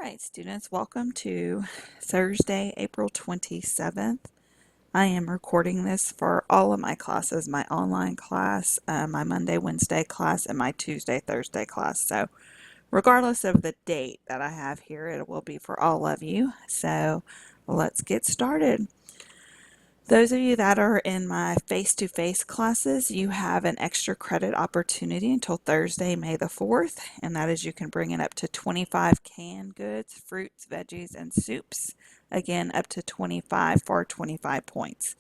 right, students, welcome to Thursday, April 27th. I am recording this for all of my classes, my online class, my Monday, Wednesday class, and my Tuesday, Thursday class. So regardless of the date that I have here, it will be for all of you. So let's get started. Those of you that are in my face-to-face classes, you have an extra credit opportunity until Thursday, May the 4th, and that is you can bring in up to 25 canned goods, fruits, veggies, and soups. Again, up to 25 for 25 points.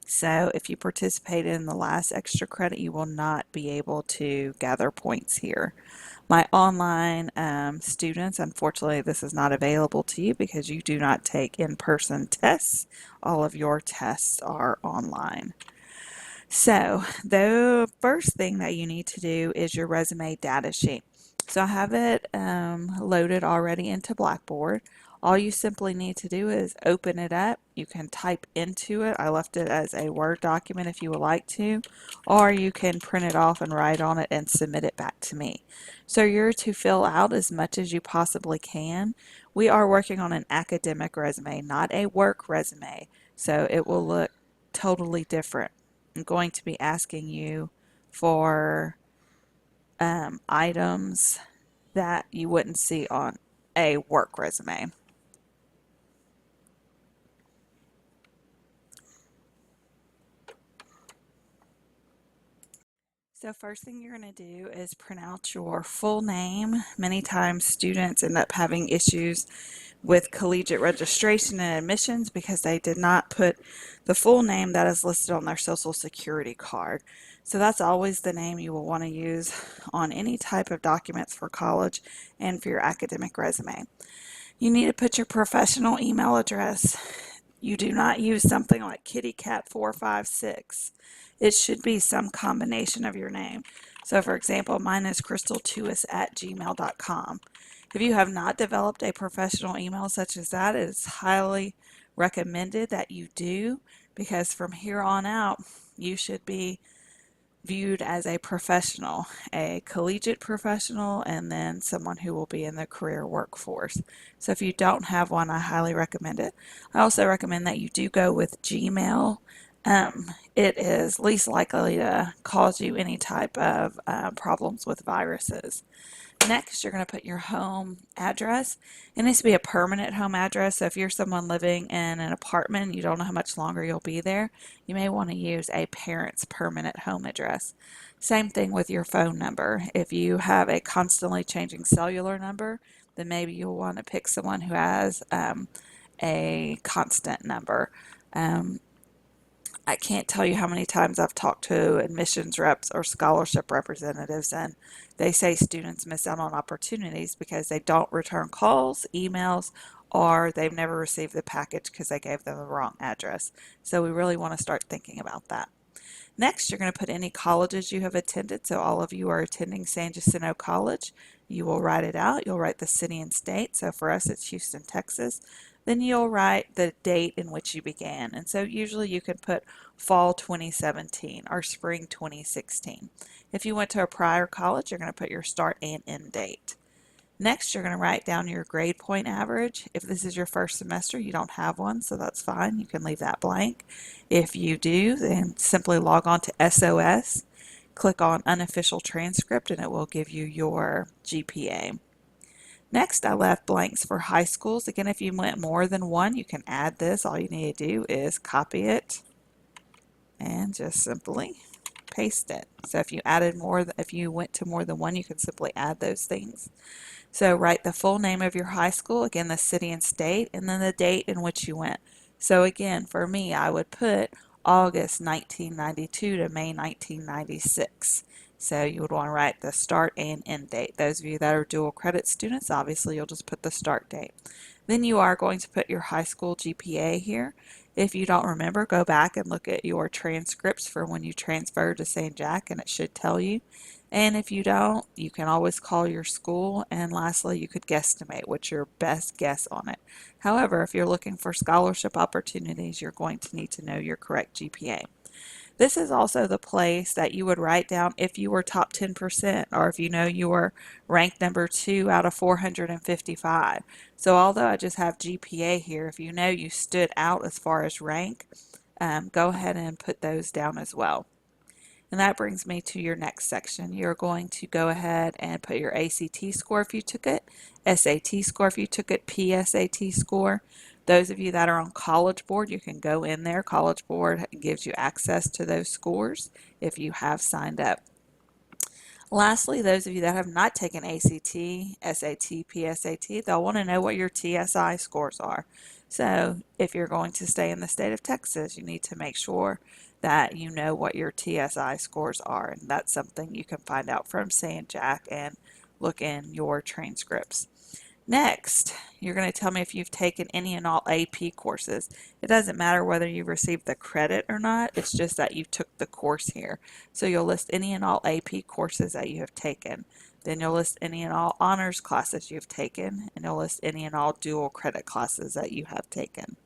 So if you participated in the last extra credit, you will not be able to gather points here. My online students, unfortunately, this is not available to you because you do not take in-person tests. All of your tests are online. So the first thing that you need to do is your resume data sheet. So I have it loaded already into Blackboard. All you simply need to do is open it up. You can type into it. I left it as a Word document if you would like to, or you can print it off and write on it and submit it back to me. So you're to fill out as much as you possibly can. We are working on an academic resume, not a work resume. So it will look totally different. I'm going to be asking you for items that you wouldn't see on a work resume. So first thing you're going to do is print out your full name. Many times students end up having issues with collegiate registration and admissions because they did not put the full name that is listed on their social security card. So that's always the name you will want to use on any type of documents for college and for your academic resume. You need to put your professional email address. You do not use something like kittycat456. It should be some combination of your name. So for example, mine is crystaltuis@gmail.com. If you have not developed a professional email such as that, it is highly recommended that you do, because from here on out, you should be viewed as a professional, a collegiate professional, and then someone who will be in the career workforce. So if you don't have one, I highly recommend it. I also recommend that you do go with Gmail. It is least likely to cause you any type of problems with viruses. Next, you're going to put your home address. It needs to be a permanent home address. So if you're someone living in an apartment and you don't know how much longer you'll be there, you may want to use a parent's permanent home address. Same thing with your phone number. If you have a constantly changing cellular number, then maybe you'll want to pick someone who has a constant number. I can't tell you how many times I've talked to admissions reps or scholarship representatives, and they say students miss out on opportunities because they don't return calls, emails, or they've never received the package because they gave them the wrong address. So we really want to start thinking about that. Next, you're going to put any colleges you have attended. So all of you are attending San Jacinto College. You will write it out. You'll write the city and state. So for us, it's Houston, Texas. Then you'll write the date in which you began. And so usually you can put fall 2017 or spring 2016. If you went to a prior college, you're going to put your start and end date. Next, you're going to write down your grade point average. If this is your first semester, you don't have one, so that's fine. You can leave that blank. If you do, then simply log on to SOS, click on unofficial transcript, and it will give you your GPA. Next, I left blanks for high schools. Again, if you went more than one, you can add this. All you need to do is copy it and just simply paste it. So if you if you went to more than one, you can simply add those things. So write the full name of your high school, again the city and state, and then the date in which you went. So again, for me, I would put August 1992 to May 1996. So you would want to write the start and end date. Those of you that are dual credit students, obviously you'll just put the start date. Then you are going to put your high school GPA here. If you don't remember, go back and look at your transcripts for when you transferred to St. Jack, and it should tell you. And if you don't, you can always call your school. And lastly, you could guesstimate what's your best guess on it. However, if you're looking for scholarship opportunities, you're going to need to know your correct GPA. This is also the place that you would write down if you were top 10% or if you know you were ranked number 2 out of 455. So although I just have GPA here, if you know you stood out as far as rank, go ahead and put those down as well. And that brings me to your next section. You're going to go ahead and put your ACT score if you took it, SAT score if you took it, PSAT score. Those of you that are on College Board, you can go in there. College Board gives you access to those scores if you have signed up. Lastly, those of you that have not taken ACT, SAT, PSAT, they'll want to know what your TSI scores are. So if you're going to stay in the state of Texas, you need to make sure that you know what your TSI scores are. And that's something you can find out from St. Jack and look in your transcripts. Next, you're going to tell me if you've taken any and all AP courses. It doesn't matter whether you received the credit or not, it's just that you took the course here. So you'll list any and all AP courses that you have taken. Then you'll list any and all honors classes you've taken, and you'll list any and all dual credit classes that you have taken.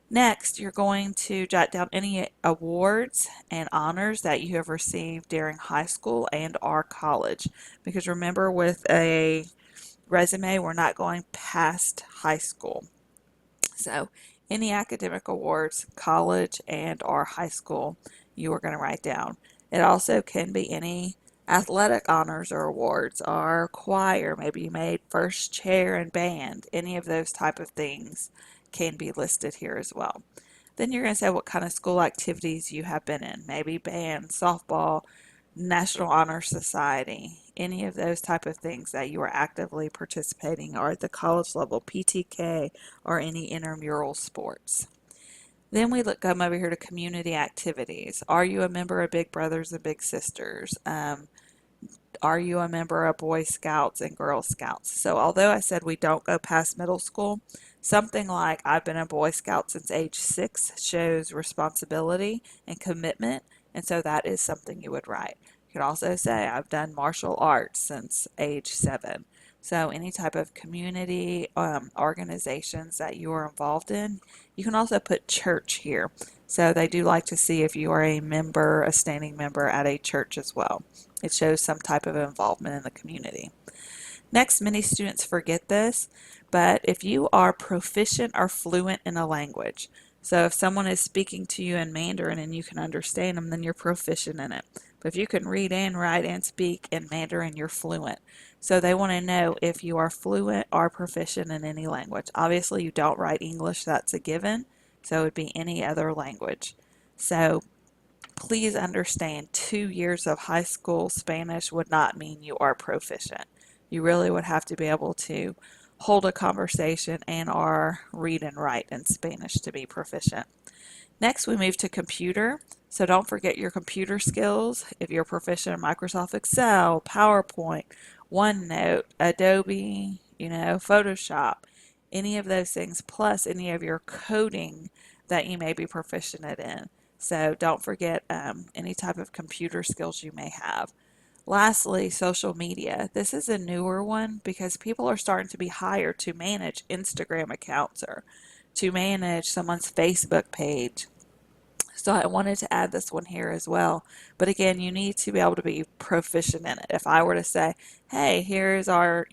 Next, you're going to jot down any awards and honors that you have received during high school and or college. Because remember, with a resume, we're not going past high school. So any academic awards, college and or high school, you are going to write down. It also can be any athletic honors or awards or choir. Maybe you made first chair in band. Any of those type of things can be listed here as well. Then you're going to say what kind of school activities you have been in. Maybe band, softball, National Honor Society, any of those type of things that you are actively participating or at the college level, PTK, or any intramural sports. Then we come over here to community activities. Are you a member of Big Brothers and Big Sisters? Are you a member of Boy Scouts and Girl Scouts? So although I said we don't go past middle school, something like I've been a Boy Scout since age 6 shows responsibility and commitment, and so that is something you would write. You could also say I've done martial arts since age 7. So any type of community organizations that you are involved in. You can also put church here. So they do like to see if you are a member, a standing member at a church as well. It shows some type of involvement in the community. Next, many students forget this, but if you are proficient or fluent in a language, so if someone is speaking to you in Mandarin and you can understand them, then you're proficient in it. But if you can read and write and speak in Mandarin, you're fluent. So they want to know if you are fluent or proficient in any language. Obviously, you don't write English, that's a given. So it would be any other language. So please understand 2 years of high school Spanish would not mean you are proficient. You really would have to be able to hold a conversation and or read and write in Spanish to be proficient. Next, we move to computer. So don't forget your computer skills. If you're proficient in Microsoft Excel, PowerPoint, OneNote, Adobe, Photoshop, any of those things, plus any of your coding that you may be proficient in. So don't forget any type of computer skills you may have. Lastly, social media. This is a newer one because people are starting to be hired to manage Instagram accounts or to manage someone's Facebook page. So I wanted to add this one here as well. But again, you need to be able to be proficient in it. If I were to say, hey, here's our,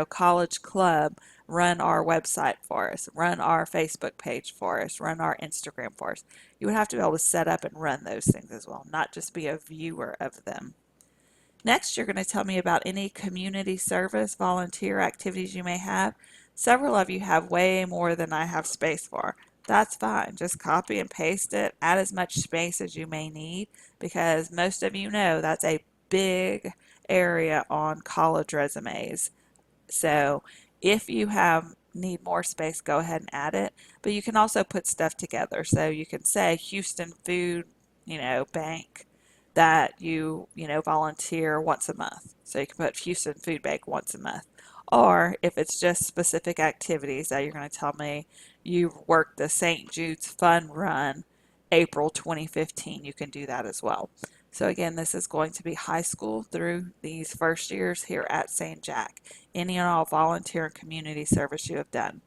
college club, run our website for us, run our Facebook page for us, run our Instagram for us, you would have to be able to set up and run those things as well, not just be a viewer of them. Next, you're going to tell me about any community service, volunteer activities you may have. Several of you have way more than I have space for. That's fine. Just copy and paste it. Add as much space as you may need because most of you know that's a big area on college resumes. So if you need more space, go ahead and add it. But you can also put stuff together. So you can say Houston Food, Bank that you volunteer once a month. So you can put Houston Food Bank once a month. Or if it's just specific activities that you're going to tell me you worked the St. Jude's Fun Run April 2015, you can do that as well. So again, this is going to be high school through these first years here at St. Jack. Any and all volunteer and community service you have done.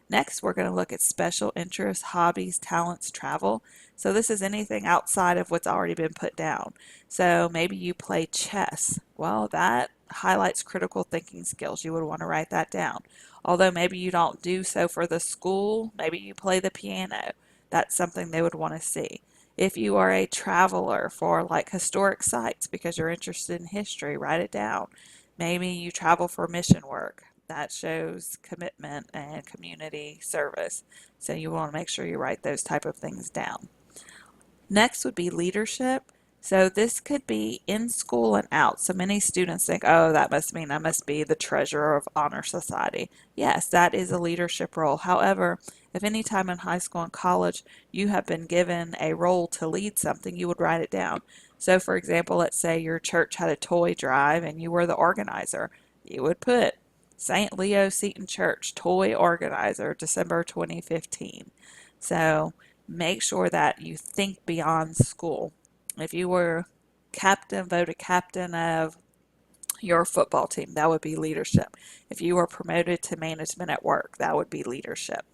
Next, we're going to look at special interests, hobbies, talents, travel. So this is anything outside of what's already been put down. So maybe you play chess. Well, that highlights critical thinking skills. You would want to write that down. Although maybe you don't do so for the school, maybe you play the piano. That's something they would want to see. If you are a traveler for like historic sites because you're interested in history, write it down. Maybe you travel for mission work. That shows commitment and community service. So you want to make sure you write those type of things down. Next would be leadership. So this could be in school and out. So many students think, oh, that must mean I must be the treasurer of Honor Society. Yes, that is a leadership role. However, if any time in high school and college you have been given a role to lead something, you would write it down. So for example, let's say your church had a toy drive and you were the organizer. You would put St. Leo Seton Church toy organizer, December 2015. So make sure that you think beyond school. If you were voted captain of your football team, that would be leadership. If you were promoted to management at work, that would be leadership.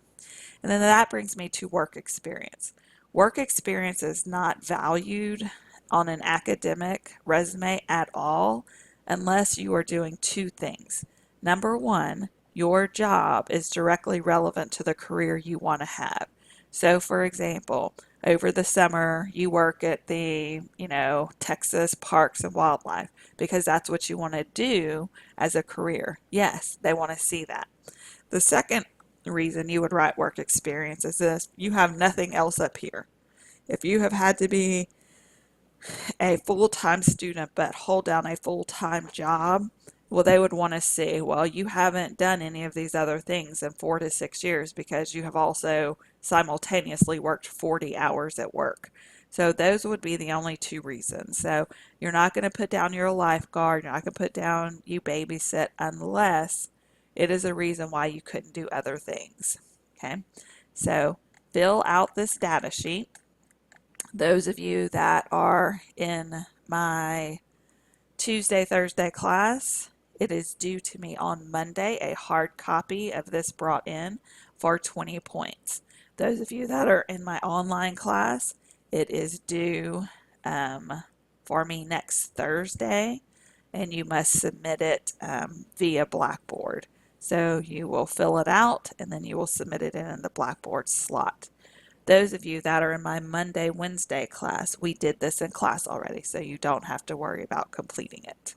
And then that brings me to work experience. Work experience is not valued on an academic resume at all unless you are doing two things. Number one, your job is directly relevant to the career you want to have. So, for example, over the summer, you work at the, Texas Parks and Wildlife because that's what you want to do as a career. Yes, they want to see that. The second reason you would write work experience is this: you have nothing else up here. If you have had to be a full-time student but hold down a full-time job, well, they would want to see, well, you haven't done any of these other things in 4 to 6 years because you have also simultaneously worked 40 hours at work. So those would be the only two reasons. So you're not going to put down you're a lifeguard, you're not going to put down you babysit unless it is a reason why you couldn't do other things. Okay, so fill out this data sheet. Those of you that are in my Tuesday, Thursday class, it is due to me on Monday, a hard copy of this brought in for 20 points. Those of you that are in my online class, it is due for me next Thursday, and you must submit it via Blackboard. So you will fill it out and then you will submit it in the Blackboard slot. Those of you that are in my Monday, Wednesday class, we did this in class already, so you don't have to worry about completing it.